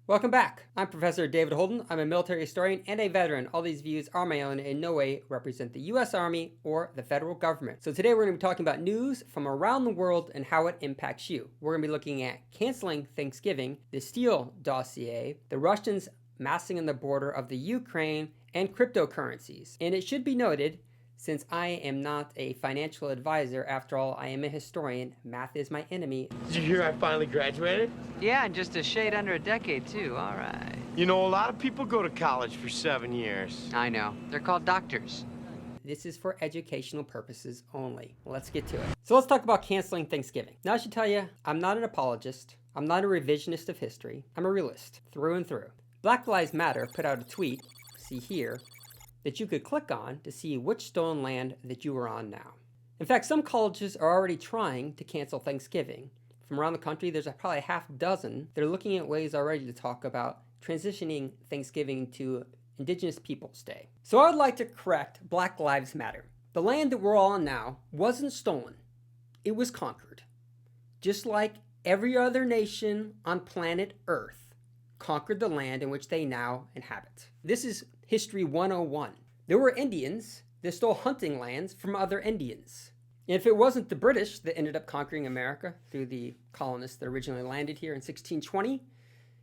Welcome back. I'm Professor David Holden. I'm a military historian and a veteran. All these views are my own and in no way represent the U.S. Army or the federal government. So today we're going to be talking about news from around the world and how it impacts you. We're going to be looking at canceling Thanksgiving, the Steele dossier, the Russians massing on the border of the Ukraine, and cryptocurrencies. And it should be noted, since I am not a financial advisor, after all, I am a historian, math is my enemy. Did you hear I finally graduated? Yeah, and just a shade under a decade, too. All right. You know, a lot of people go to college for 7 years. I know. They're called doctors. This is for educational purposes only. Let's get to it. So let's talk about canceling Thanksgiving. Now I should tell you, I'm not an apologist. I'm not a revisionist of history. I'm a realist, through and through. Black Lives Matter put out a tweet, see here, that you could click on to see which stolen land that you are on now. In fact, some colleges are already trying to cancel Thanksgiving. From around the country, there's probably a half dozen. They're looking at ways already to talk about transitioning Thanksgiving to Indigenous Peoples Day. So I would like to correct Black Lives Matter. The land that we're all on now wasn't stolen. It was conquered. Just like every other nation on planet Earth conquered the land in which they now inhabit. This is History 101. There were Indians that stole hunting lands from other Indians. And if it wasn't the British that ended up conquering America through the colonists that originally landed here in 1620,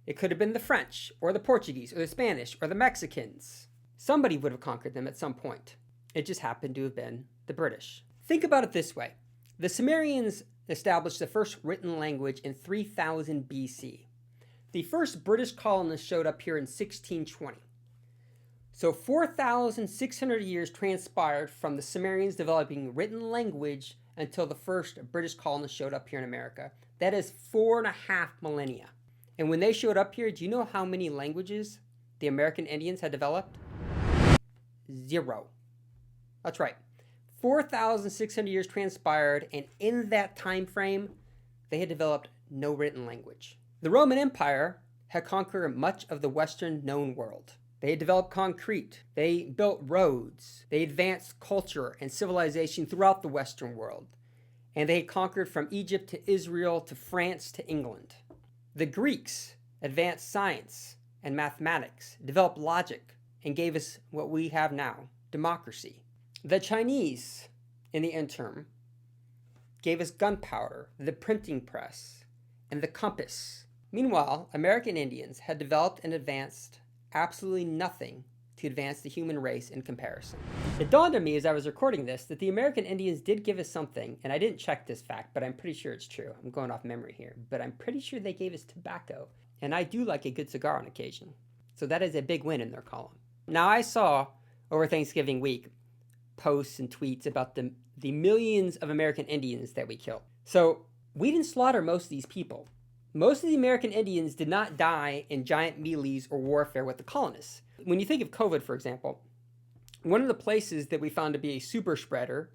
it could have been the French, or the Portuguese, or the Spanish, or the Mexicans. Somebody would have conquered them at some point. It just happened to have been the British. Think about it this way. The Sumerians established the first written language in 3000 BC. The first British colonists showed up here in 1620. So 4,600 years transpired from the Sumerians developing written language until the first British colonists showed up here in America. That is 4.5 millennia. And when they showed up here, do you know how many languages the American Indians had developed? 0. That's right. 4,600 years transpired, and in that time frame, they had developed no written language. The Roman Empire had conquered much of the Western known world. They had developed concrete. They built roads. They advanced culture and civilization throughout the Western world. And they had conquered from Egypt to Israel to France to England. The Greeks advanced science and mathematics, developed logic, and gave us what we have now, democracy. The Chinese, in the interim, gave us gunpowder, the printing press, and the compass. Meanwhile, American Indians had developed and advanced absolutely nothing to advance the human race in comparison. It dawned on me as I was recording this that the American Indians did give us something, and I didn't check this fact, but I'm pretty sure it's true. I'm going off memory here, but I'm pretty sure they gave us tobacco, and I do like a good cigar on occasion. So that is a big win in their column. Now I saw over Thanksgiving week posts and tweets about the millions of American Indians that we killed. So we didn't slaughter most of these people. Most of the American Indians did not die in giant melees or warfare with the colonists. When you think of COVID, for example, one of the places that we found to be a super spreader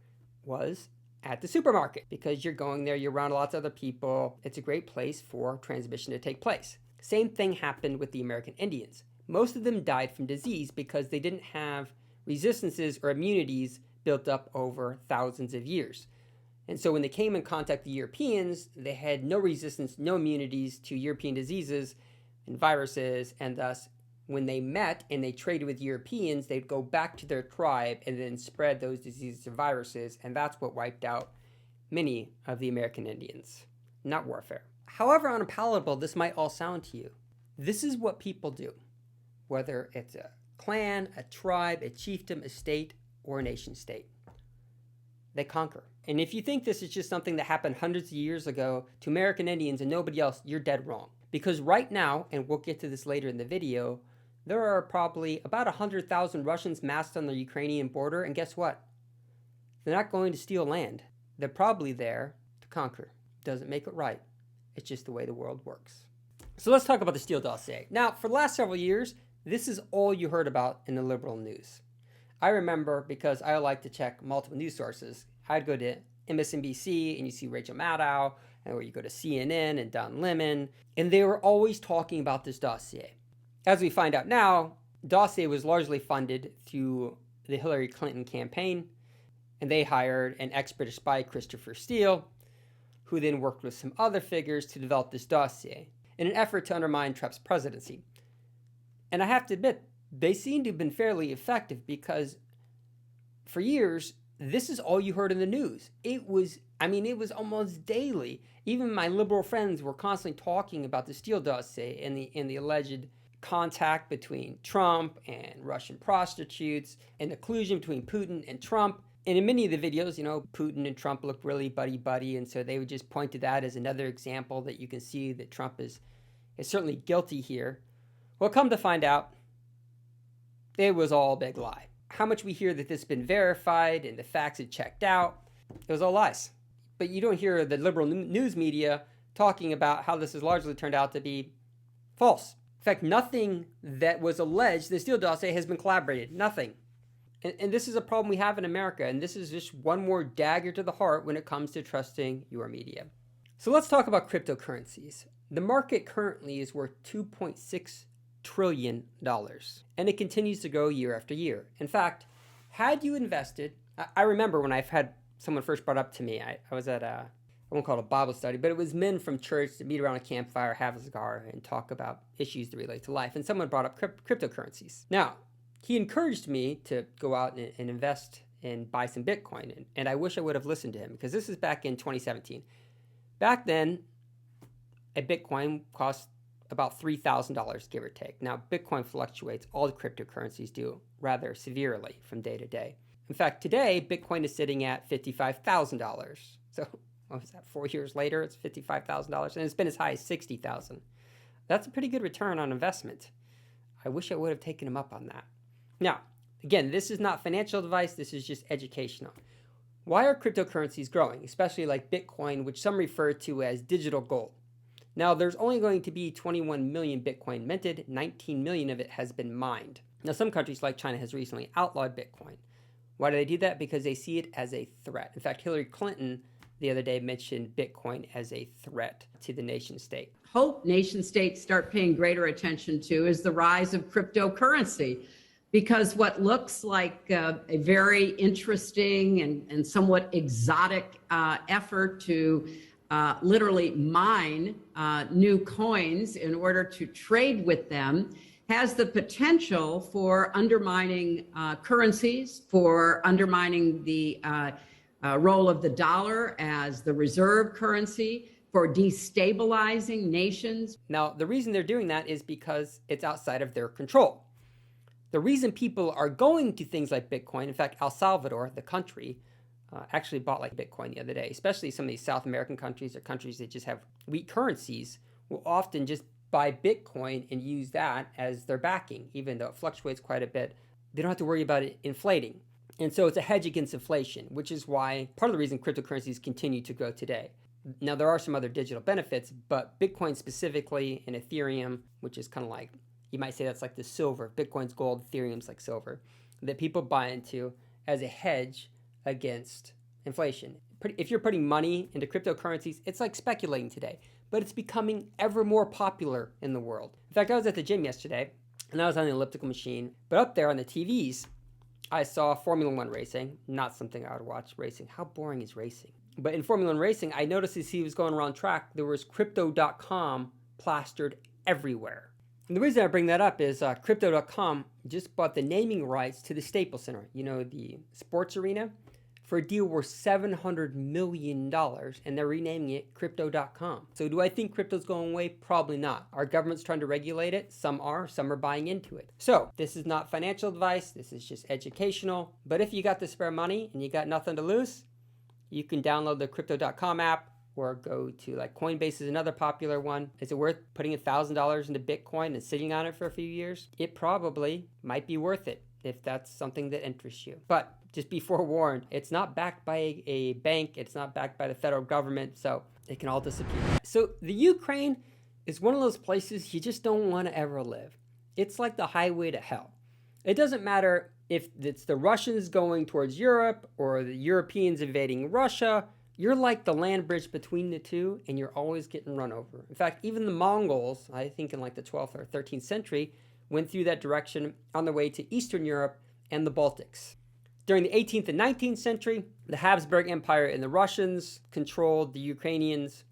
was at the supermarket, because you're going there, you're around lots of other people. It's a great place for transmission to take place. Same thing happened with the American Indians. Most of them died from disease because they didn't have resistances or immunities built up over thousands of years. And so when they came in contact with the Europeans, they had no resistance, no immunities to European diseases and viruses, and thus when they met and they traded with Europeans, they'd go back to their tribe and then spread those diseases and viruses, and that's what wiped out many of the American Indians, not warfare. However unpalatable this might all sound to you, this is what people do, whether it's a clan, a tribe, a chiefdom, a state, or a nation state. They conquer. And if you think this is just something that happened hundreds of years ago to American Indians and nobody else, you're dead wrong. Because right now, and we'll get to this later in the video, there are probably about 100,000 Russians massed on the Ukrainian border, and guess what? They're not going to steal land. They're probably there to conquer. Doesn't make it right. It's just the way the world works. So let's talk about the Steele dossier. Now, for the last several years, this is all you heard about in the liberal news. I remember, because I like to check multiple news sources, I'd go to MSNBC and you see Rachel Maddow, or you go to CNN and Don Lemon, and they were always talking about this dossier. As we find out now, the dossier was largely funded through the Hillary Clinton campaign, and they hired an ex-British spy, Christopher Steele, who then worked with some other figures to develop this dossier. in an effort to undermine Trump's presidency. And I have to admit, they seem to have been fairly effective because for years, this is all you heard in the news. It was almost daily. Even my liberal friends were constantly talking about the Steele dossier and the alleged contact between Trump and Russian prostitutes and the collusion between Putin and Trump. And in many of the videos, Putin and Trump look really buddy-buddy, and so they would just point to that as another example that you can see that Trump is certainly guilty here. Well, come to find out, it was all a big lie. How much we hear that this has been verified and the facts had checked out, it was all lies. But you don't hear the liberal news media talking about how this has largely turned out to be false. In fact, nothing that was alleged in the Steele dossier has been collaborated. Nothing. And this is a problem we have in America, and this is just one more dagger to the heart when it comes to trusting your media. So let's talk about cryptocurrencies. The market currently is worth $2.6 trillion, and it continues to grow year after year. In fact, had you invested, I remember when I've had someone first brought up to me, I was at I won't call it a Bible study, but it was men from church that meet around a campfire, have a cigar, and talk about issues that relate to life, and someone brought up cryptocurrencies. Now, he encouraged me to go out and invest and buy some Bitcoin, and I wish I would have listened to him, because this is back in 2017. Back then, a Bitcoin cost about $3,000, give or take. Now, Bitcoin fluctuates. All the cryptocurrencies do rather severely from day to day. In fact, today, Bitcoin is sitting at $55,000. So, what was that, 4 years later, it's $55,000, and it's been as high as $60,000. That's a pretty good return on investment. I wish I would have taken him up on that. Now, again, this is not financial advice, this is just educational. Why are cryptocurrencies growing, especially like Bitcoin, which some refer to as digital gold? Now, there's only going to be 21 million Bitcoin minted, 19 million of it has been mined. Now, some countries like China has recently outlawed Bitcoin. Why do they do that? Because they see it as a threat. In fact, Hillary Clinton the other day mentioned Bitcoin as a threat to the nation state. Hope nation states start paying greater attention to is the rise of cryptocurrency. Because what looks like a very interesting and somewhat exotic effort to literally mine new coins in order to trade with them has the potential for undermining currencies, for undermining the role of the dollar as the reserve currency, for destabilizing nations. Now, the reason they're doing that is because it's outside of their control. The reason people are going to things like Bitcoin, in fact, El Salvador, the country, actually bought like Bitcoin the other day, especially some of these South American countries or countries that just have weak currencies will often just buy Bitcoin and use that as their backing, even though it fluctuates quite a bit. They don't have to worry about it inflating. And so it's a hedge against inflation, which is why part of the reason cryptocurrencies continue to grow today. Now, there are some other digital benefits, but Bitcoin specifically and Ethereum, which is kind of like, you might say that's like the silver. Bitcoin's gold, Ethereum's like silver, that people buy into as a hedge against inflation. If you're putting money into cryptocurrencies, it's like speculating today, but it's becoming ever more popular in the world. In fact, I was at the gym yesterday, and I was on the elliptical machine, but up there on the TVs, I saw Formula One racing. Not something I would watch, racing. How boring is racing? But in Formula One racing, I noticed as he was going around track, there was Crypto.com plastered everywhere. And the reason I bring that up is Crypto.com just bought the naming rights to the Staples Center, the sports arena, for a deal worth $700 million, and they're renaming it Crypto.com. So do I think crypto's going away? Probably not. Our government's trying to regulate it. Some are buying into it. So this is not financial advice. This is just educational. But if you got the spare money and you got nothing to lose, you can download the Crypto.com app, or go to like Coinbase is another popular one. Is it worth putting $1,000 into Bitcoin and sitting on it for a few years? It probably might be worth it if that's something that interests you. But just be forewarned, it's not backed by a bank. It's not backed by the federal government, so it can all disappear. So the Ukraine is one of those places you just don't want to ever live. It's like the highway to hell. It doesn't matter if it's the Russians going towards Europe or the Europeans invading Russia. You're like the land bridge between the two, and you're always getting run over. In fact, even the Mongols, I think in like the 12th or 13th century, went through that direction on their way to Eastern Europe and the Baltics. During the 18th and 19th century, the Habsburg Empire and the Russians controlled the Ukrainians,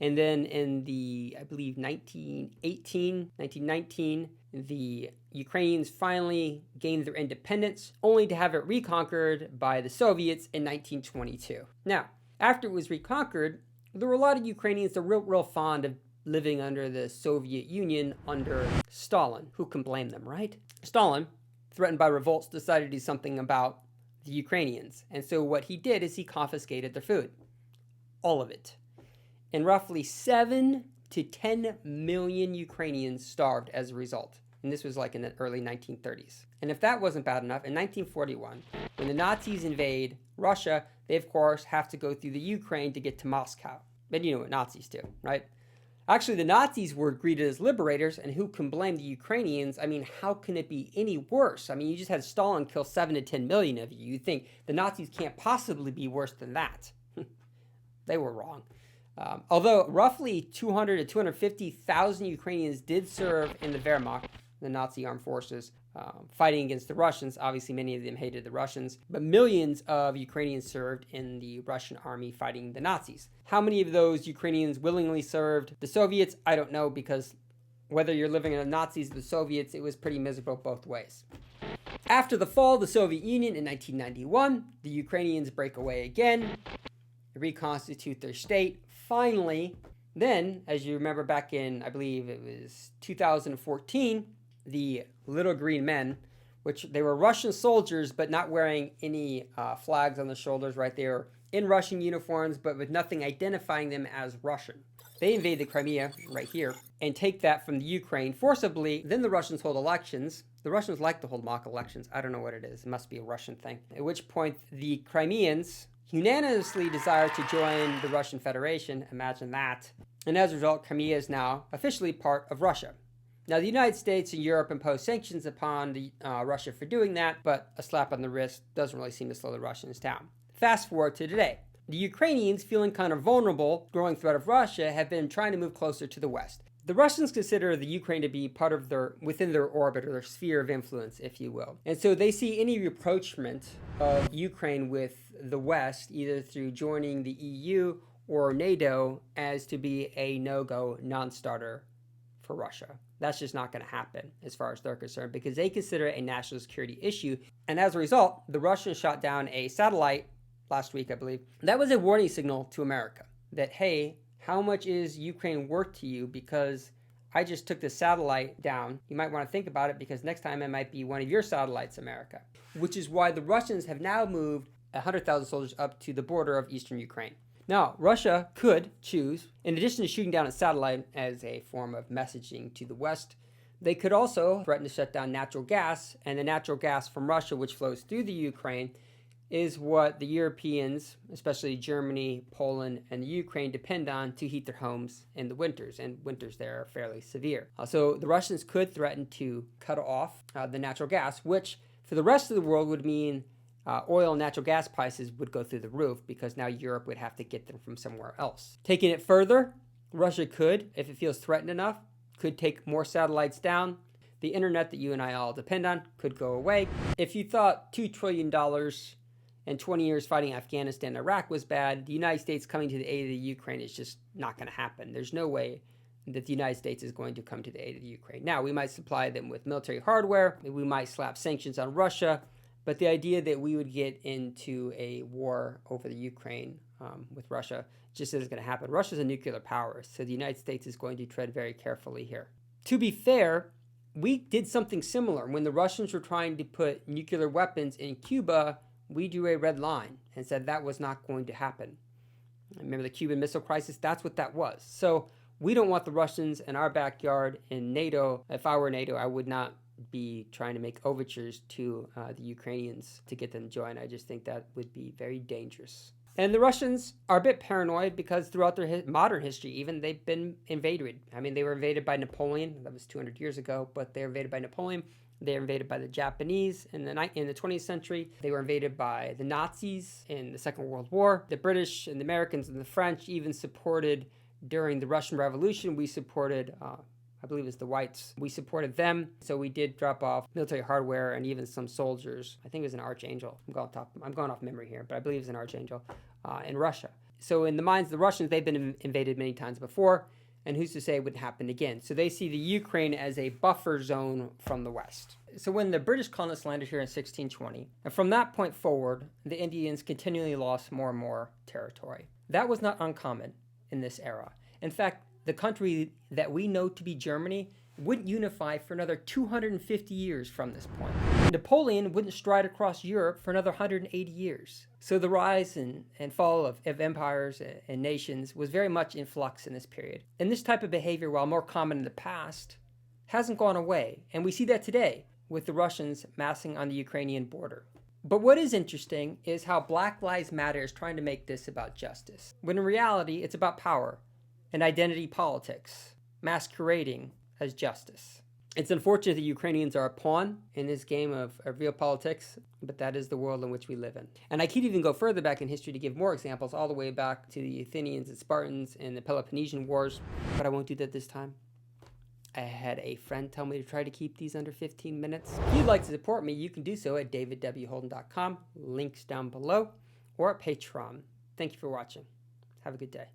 And then in the, I believe, 1919, the Ukrainians finally gained their independence, only to have it reconquered by the Soviets in 1922. Now, after it was reconquered, there were a lot of Ukrainians that were real fond of living under the Soviet Union under Stalin. Who can blame them, right? Stalin, threatened by revolts, decided to do something about the Ukrainians. And so what he did is he confiscated their food. All of it. And roughly 7 to 10 million Ukrainians starved as a result. And this was like in the early 1930s. And if that wasn't bad enough, in 1941, when the Nazis invade Russia, they of course have to go through the Ukraine to get to Moscow. But you know what Nazis do, right? Actually, the Nazis were greeted as liberators, and who can blame the Ukrainians? I mean, how can it be any worse? I mean, you just had Stalin kill 7 to 10 million of you. You'd think the Nazis can't possibly be worse than that. They were wrong. Although roughly 200 to 250,000 Ukrainians did serve in the Wehrmacht, the Nazi armed forces, fighting against the Russians. Obviously, many of them hated the Russians, but millions of Ukrainians served in the Russian army fighting the Nazis. How many of those Ukrainians willingly served the Soviets? I don't know, because whether you're living in the Nazis or the Soviets, it was pretty miserable both ways. After the fall of the Soviet Union in 1991, the Ukrainians break away again, reconstitute their state. Finally, then, as you remember back in, I believe it was 2014, the Little Green Men, which they were Russian soldiers, but not wearing any flags on the shoulders, right? They were in Russian uniforms, but with nothing identifying them as Russian. They invade the Crimea, right here, and take that from the Ukraine forcibly. Then the Russians hold elections. The Russians like to hold mock elections. I don't know what it is. It must be a Russian thing. At which point, the Crimeans unanimously desired to join the Russian Federation. Imagine that. And as a result, Crimea is now officially part of Russia. Now, the United States and Europe imposed sanctions upon Russia for doing that, but a slap on the wrist doesn't really seem to slow the Russians down. Fast forward to today. The Ukrainians, feeling kind of vulnerable, growing threat of Russia, have been trying to move closer to the West. The Russians consider the Ukraine to be part of within their orbit, or their sphere of influence, if you will. And so they see any rapprochement of Ukraine with the West, either through joining the EU or NATO, as to be a no-go, non-starter for Russia. That's just not going to happen as far as they're concerned, because they consider it a national security issue. And as a result, the Russians shot down a satellite last week, I believe. That was a warning signal to America that, hey, how much is Ukraine worth to you? Because I just took the satellite down. You might want to think about it, because next time it might be one of your satellites, America. Which is why the Russians have now moved 100,000 soldiers up to the border of eastern Ukraine. Now, Russia could choose, in addition to shooting down a satellite as a form of messaging to the West, they could also threaten to shut down natural gas, and the natural gas from Russia, which flows through the Ukraine, is what the Europeans, especially Germany, Poland, and the Ukraine, depend on to heat their homes in the winters, and winters there are fairly severe. So the Russians could threaten to cut off the natural gas, which for the rest of the world would mean oil and natural gas prices would go through the roof, because now Europe would have to get them from somewhere else. Taking it further, Russia could, if it feels threatened enough, could take more satellites down. The internet that you and I all depend on could go away. If you thought $2 trillion and 20 years fighting Afghanistan and Iraq was bad, the United States coming to the aid of the Ukraine is just not going to happen. There's no way that the United States is going to come to the aid of the Ukraine. Now, we might supply them with military hardware. We might slap sanctions on Russia. But the idea that we would get into a war over the Ukraine with Russia just isn't going to happen. Russia's a nuclear power, so the United States is going to tread very carefully here. To be fair, we did something similar. When the Russians were trying to put nuclear weapons in Cuba, we drew a red line and said that was not going to happen. Remember the Cuban Missile Crisis? That's what that was. So we don't want the Russians in our backyard. In NATO, if I were NATO, I would not be trying to make overtures to the Ukrainians to get them to join. I just think that would be very dangerous. And the Russians are a bit paranoid, because throughout their modern history, even, they've been invaded. I mean, they were invaded by Napoleon. That was 200 years ago, but they were invaded by Napoleon. They were invaded by the Japanese in the 20th century. They were invaded by the Nazis in the Second World War. The British and the Americans and the French even supported, during the Russian Revolution, we supported I believe it's the whites. We supported them, so we did drop off military hardware and even some soldiers. I think it was an Archangel. I'm going off memory here, but I believe it was an Archangel in Russia. So in the minds of the Russians, they've been invaded many times before, and who's to say it wouldn't happen again? So they see the Ukraine as a buffer zone from the West. So when the British colonists landed here in 1620, and from that point forward, the Indians continually lost more and more territory. That was not uncommon in this era. In fact, the country that we know to be Germany wouldn't unify for another 250 years from this point. Napoleon wouldn't stride across Europe for another 180 years. So the rise and fall of empires and nations was very much in flux in this period. And this type of behavior, while more common in the past, hasn't gone away. And we see that today with the Russians massing on the Ukrainian border. But what is interesting is how Black Lives Matter is trying to make this about justice, when in reality it's about power and identity politics, masquerading as justice. It's unfortunate the Ukrainians are a pawn in this game of real politics, but that is the world in which we live in. And I could even go further back in history to give more examples, all the way back to the Athenians and Spartans and the Peloponnesian Wars, but I won't do that this time. I had a friend tell me to try to keep these under 15 minutes. If you'd like to support me, you can do so at davidwholden.com, links down below, or at Patreon. Thank you for watching. Have a good day.